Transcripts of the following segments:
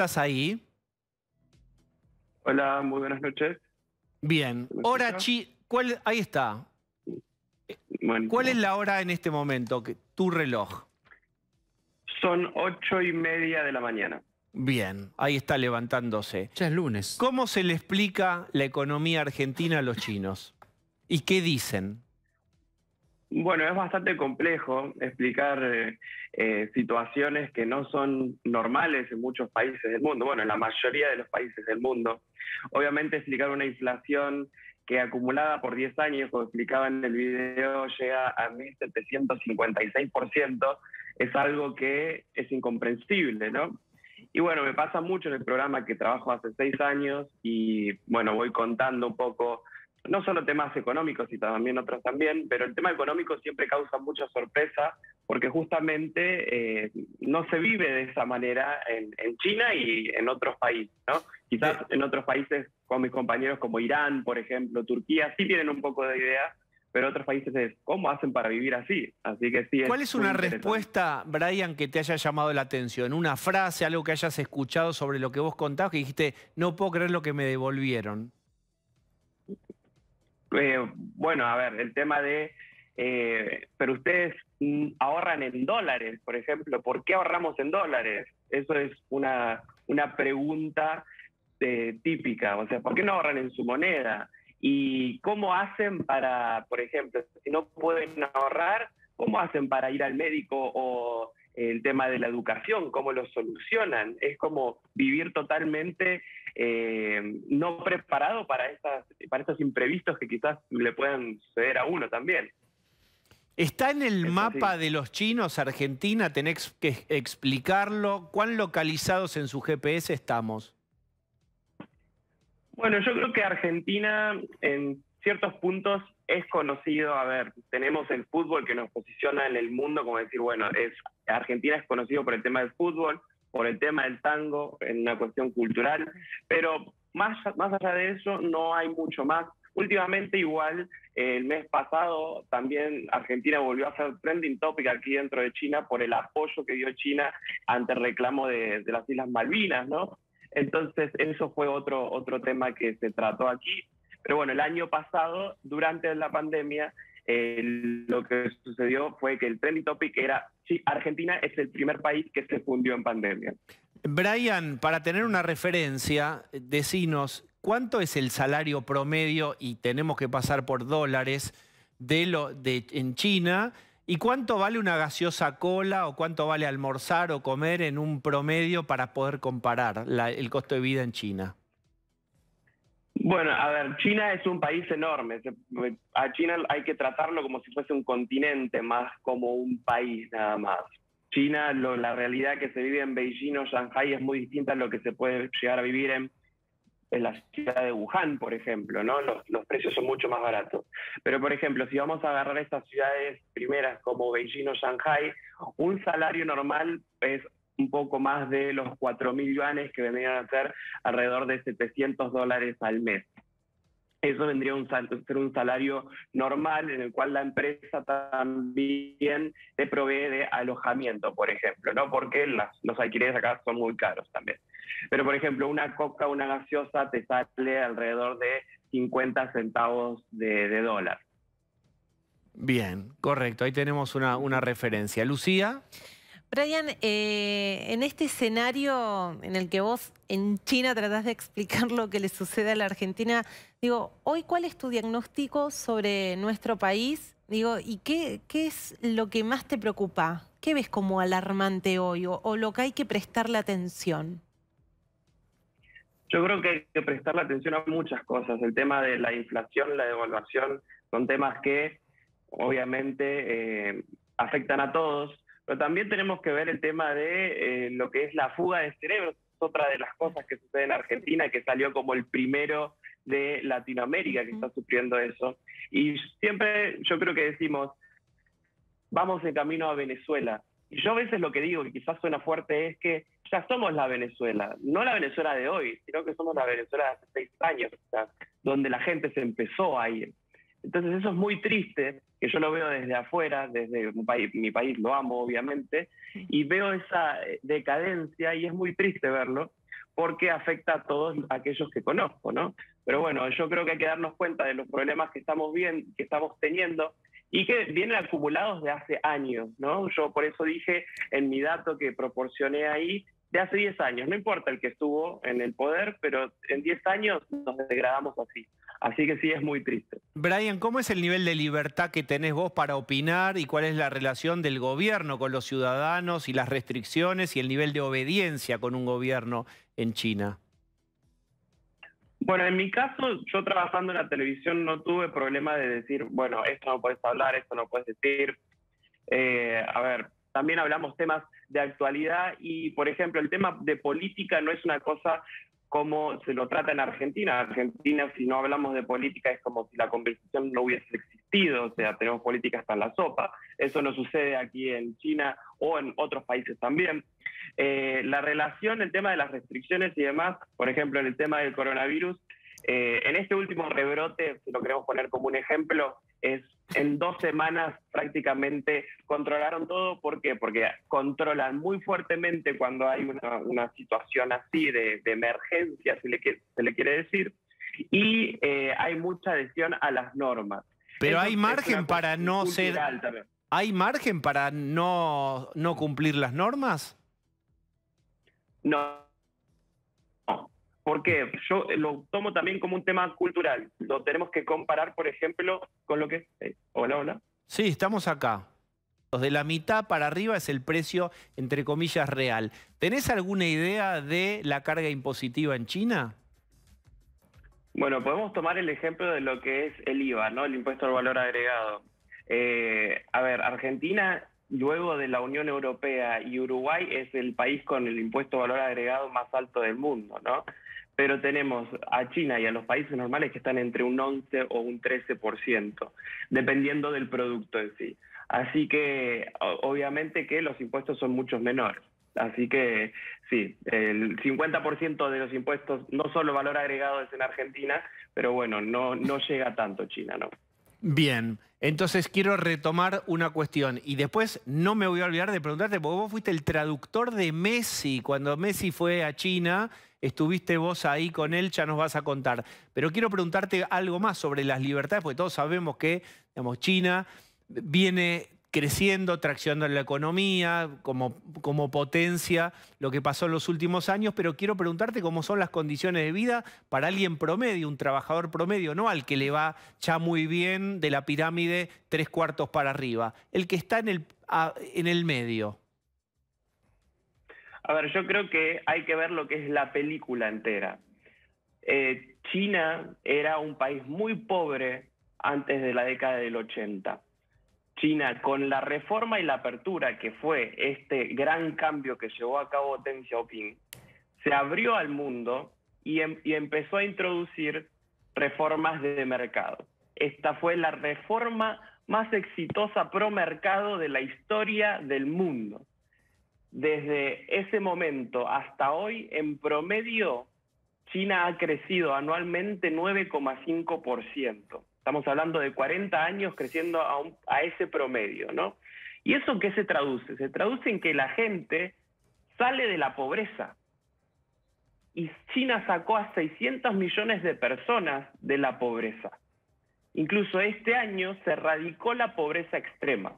¿estás ahí? Hola, muy buenas noches. Bien. ¿Me Hora escucha? ahí está. Bueno, ¿Cuál es la hora en este momento? Tu reloj. son 8:30 de la mañana. Bien, ahí está levantándose. Ya es lunes. ¿Cómo se le explica la economía argentina a los chinos? ¿Y qué dicen? Bueno, es bastante complejo explicar situaciones que no son normales en muchos países del mundo, bueno, en la mayoría de los países del mundo. Obviamente explicar una inflación que acumulada por 10 años, como explicaba en el video, llega a 1.756%, es algo que es incomprensible, ¿no? Y bueno, me pasa mucho en el programa que trabajo hace 6 años y bueno, voy contando un poco no solo temas económicos y también otros también, pero el tema económico siempre causa mucha sorpresa porque justamente no se vive de esa manera en China y en otros países, ¿no? Quizás en otros países con mis compañeros como Irán, por ejemplo, Turquía, sí tienen un poco de idea, pero otros países es ¿cómo hacen para vivir así? Así que sí, ¿Cuál es una respuesta, Brian, que te haya llamado la atención? Una frase, algo que hayas escuchado sobre lo que vos contabas, que dijiste, no puedo creer lo que me devolvieron. Bueno, a ver, el tema de, pero ustedes ahorran en dólares, por ejemplo, ¿por qué ahorramos en dólares? Eso es una pregunta típica, o sea, ¿por qué no ahorran en su moneda? ¿Y cómo hacen para, por ejemplo, si no pueden ahorrar, cómo hacen para ir al médico o el tema de la educación, cómo lo solucionan? Es como vivir totalmente no preparado para estos imprevistos que quizás le puedan suceder a uno también. ¿Está en el Es mapa así. de los chinos Argentina? Tenés que explicarlo. ¿Cuán localizados en su GPS estamos? Bueno, yo creo que Argentina en ciertos puntos es conocido, a ver, tenemos el fútbol que nos posiciona en el mundo, como decir, bueno, Argentina es conocido por el tema del fútbol, por el tema del tango, en una cuestión cultural, pero más allá de eso no hay mucho más. Últimamente igual, el mes pasado también Argentina volvió a ser trending topic aquí dentro de China por el apoyo que dio China ante el reclamo de las Islas Malvinas, ¿no? Entonces, eso fue otro tema que se trató aquí. Pero bueno, el año pasado, durante la pandemia, lo que sucedió fue que el trending topic era, sí, Argentina es el primer país que se fundió en pandemia. Brian, para tener una referencia, decinos, ¿cuánto es el salario promedio, y tenemos que pasar por dólares, en China? ¿Y cuánto vale una gaseosa cola o cuánto vale almorzar o comer en un promedio para poder comparar el costo de vida en China? Bueno, a ver, China es un país enorme. A China hay que tratarlo como si fuese un continente, más como un país nada más. China, la realidad que se vive en Beijing o Shanghái es muy distinta a lo que se puede llegar a vivir en la ciudad de Wuhan, por ejemplo, ¿no? Los precios son mucho más baratos. Pero, por ejemplo, si vamos a agarrar estas ciudades primeras como Beijing o Shanghái, un salario normal es un poco más de los 4.000 yuanes, que vendrían a ser alrededor de $700 al mes. Eso vendría a ser un salario normal en el cual la empresa también te provee de alojamiento, por ejemplo, ¿no? Porque los alquileres acá son muy caros también. Pero, por ejemplo, una coca, una gaseosa te sale alrededor de 50 centavos de dólar. Bien, correcto. Ahí tenemos una referencia. Lucía. Brian, en este escenario en el que vos en China tratás de explicar lo que le sucede a la Argentina, digo, hoy, ¿cuál es tu diagnóstico sobre nuestro país? Digo, ¿y qué es lo que más te preocupa? ¿Qué ves como alarmante hoy o lo que hay que prestarle atención? Yo creo que hay que prestarle atención a muchas cosas. El tema de la inflación, la devaluación, son temas que obviamente afectan a todos, pero también tenemos que ver el tema de lo que es la fuga de cerebros. Es otra de las cosas que sucede en Argentina, que salió como el primero de Latinoamérica que está sufriendo eso. Y siempre yo creo que decimos, vamos en camino a Venezuela. Y yo a veces lo que digo, que quizás suena fuerte, es que ya somos la Venezuela, no la Venezuela de hoy, sino que somos la Venezuela de hace 6 años, o sea, donde la gente se empezó a ir. Entonces eso es muy triste, que yo lo veo desde afuera, desde mi país lo amo obviamente, y veo esa decadencia y es muy triste verlo, porque afecta a todos aquellos que conozco, ¿no? Pero bueno, yo creo que hay que darnos cuenta de los problemas que estamos teniendo y que vienen acumulados de hace años, ¿no? Yo por eso dije en mi dato que proporcioné ahí, de hace 10 años, no importa el que estuvo en el poder, pero en 10 años nos degradamos así. Así que sí, es muy triste. Brian, ¿cómo es el nivel de libertad que tenés vos para opinar y cuál es la relación del gobierno con los ciudadanos y las restricciones y el nivel de obediencia con un gobierno en China? Bueno, en mi caso, yo trabajando en la televisión no tuve problema de decir, bueno, esto no puedes hablar, esto no puedes decir. A ver, también hablamos temas de actualidad y, por ejemplo, el tema de política no es una cosa como se lo trata en Argentina. Argentina, si no hablamos de política, es como si la conversación no hubiese existido, o sea, tenemos política hasta en la sopa. Eso no sucede aquí en China o en otros países también. La relación, el tema de las restricciones y demás, por ejemplo, en el tema del coronavirus, en este último rebrote, si lo queremos poner como un ejemplo, es en 2 semanas prácticamente controlaron todo. ¿Por qué? Porque controlan muy fuertemente cuando hay una situación así de emergencia, se le quiere decir, y hay mucha adhesión a las normas. Pero Eso hay es margen una para cuestión no ser... cultural también. ¿Hay margen para no cumplir las normas? No. Porque yo lo tomo también como un tema cultural. Lo tenemos que comparar, por ejemplo, con lo que... hola, hola. Sí, estamos acá. De la mitad para arriba es el precio, entre comillas, real. ¿Tenés alguna idea de la carga impositiva en China? Bueno, podemos tomar el ejemplo de lo que es el IVA, ¿no? El impuesto al valor agregado. A ver, Argentina, luego de la Unión Europea y Uruguay, es el país con el impuesto al valor agregado más alto del mundo, ¿no? Pero tenemos a China y a los países normales que están entre un 11 o un 13%, dependiendo del producto en sí. Así que, obviamente que los impuestos son muchos menores. Así que, sí, el 50% de los impuestos, no solo valor agregado es en Argentina, pero bueno, no llega tanto China, ¿no? Bien, entonces quiero retomar una cuestión y después no me voy a olvidar de preguntarte, porque vos fuiste el traductor de Messi. Cuando Messi fue a China, estuviste vos ahí con él, ya nos vas a contar. Pero quiero preguntarte algo más sobre las libertades, porque todos sabemos que, digamos, China viene creciendo, traccionando la economía como potencia, lo que pasó en los últimos años, pero quiero preguntarte cómo son las condiciones de vida para alguien promedio, un trabajador promedio, no al que le va ya muy bien de la pirámide 3/4 para arriba, el que está en el medio. A ver, yo creo que hay que ver lo que es la película entera. China era un país muy pobre antes de la década del 80. China, con la reforma y la apertura, que fue este gran cambio que llevó a cabo Deng Xiaoping, se abrió al mundo y empezó a introducir reformas de mercado. Esta fue la reforma más exitosa pro mercado de la historia del mundo. Desde ese momento hasta hoy, en promedio, China ha crecido anualmente 9,5%. Estamos hablando de 40 años creciendo a ese promedio, ¿no? ¿Y eso qué se traduce? Se traduce en que la gente sale de la pobreza. Y China sacó a 600 millones de personas de la pobreza. Incluso este año se erradicó la pobreza extrema.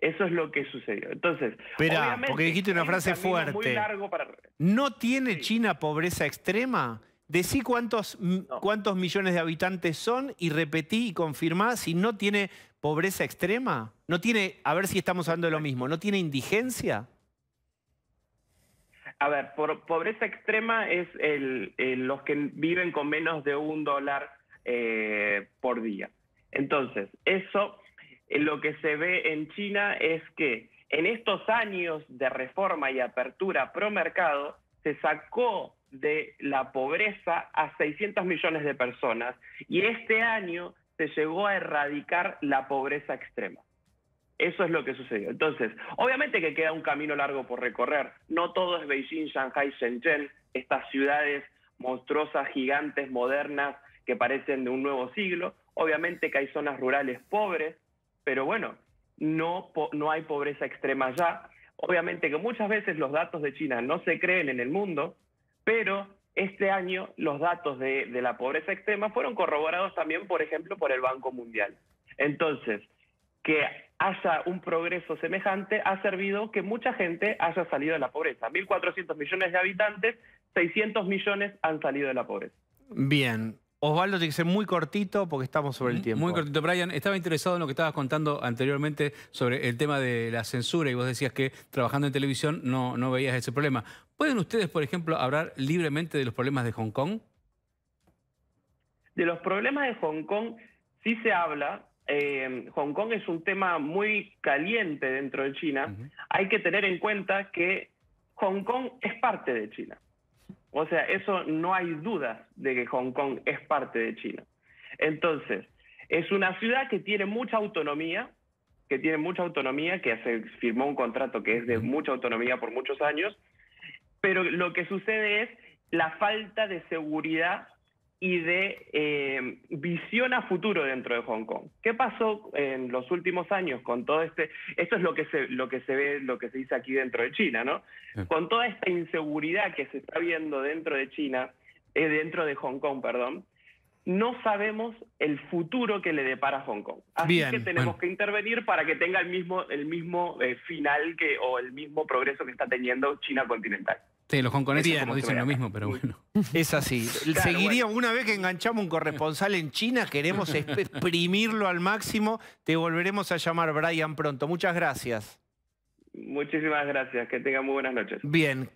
Eso es lo que sucedió. Entonces, espera, porque dijiste una frase fuerte. Muy largo para... ¿No tiene Sí. China pobreza extrema? Decí cuántos millones de habitantes son y repetí y confirmá si no tiene pobreza extrema. No tiene, a ver si estamos hablando de lo mismo, ¿no tiene indigencia? A ver, pobreza extrema es los que viven con menos de $1 por día. Entonces, eso, lo que se ve en China es que en estos años de reforma y apertura pro mercado, se sacó de la pobreza a 600 millones de personas y este año se llegó a erradicar la pobreza extrema. Eso es lo que sucedió. Entonces, obviamente que queda un camino largo por recorrer. No todo es Beijing, Shanghai, Shenzhen, estas ciudades monstruosas, gigantes, modernas, que parecen de un nuevo siglo. Obviamente que hay zonas rurales pobres, pero bueno, no hay pobreza extrema ya. Obviamente que muchas veces los datos de China no se creen en el mundo, Pero este año los datos de la pobreza extrema fueron corroborados también, por ejemplo, por el Banco Mundial. Entonces, que haya un progreso semejante ha servido que mucha gente haya salido de la pobreza. 1.400 millones de habitantes, 600 millones han salido de la pobreza. Bien. Osvaldo, tiene que ser muy cortito porque estamos sobre el tiempo. Muy cortito. Brian, estaba interesado en lo que estabas contando anteriormente sobre el tema de la censura y vos decías que trabajando en televisión no veías ese problema. ¿Pueden ustedes, por ejemplo, hablar libremente de los problemas de Hong Kong? De los problemas de Hong Kong sí se habla. Hong Kong es un tema muy caliente dentro de China. Hay que tener en cuenta que Hong Kong es parte de China. O sea, eso no hay dudas de que Hong Kong es parte de China. Entonces, es una ciudad que tiene mucha autonomía, que se firmó un contrato que es de mucha autonomía por muchos años, pero lo que sucede es la falta de seguridad y de visión a futuro dentro de Hong Kong. ¿Qué pasó en los últimos años con todo esto es lo que se ve, lo que se dice aquí dentro de China, ¿no? Con toda esta inseguridad que se está viendo dentro de China, dentro de Hong Kong, perdón, no sabemos el futuro que le depara a Hong Kong. Así que tenemos que intervenir para que tenga el mismo final o el mismo progreso que está teniendo China continental. Sí, los hongkoneses como dicen lo mismo, pero bueno. Es así. Claro, seguiríamos, una vez que enganchamos un corresponsal en China, queremos exprimirlo al máximo. Te volveremos a llamar, Brian, pronto. Muchas gracias. Muchísimas gracias. Que tengan muy buenas noches. Bien.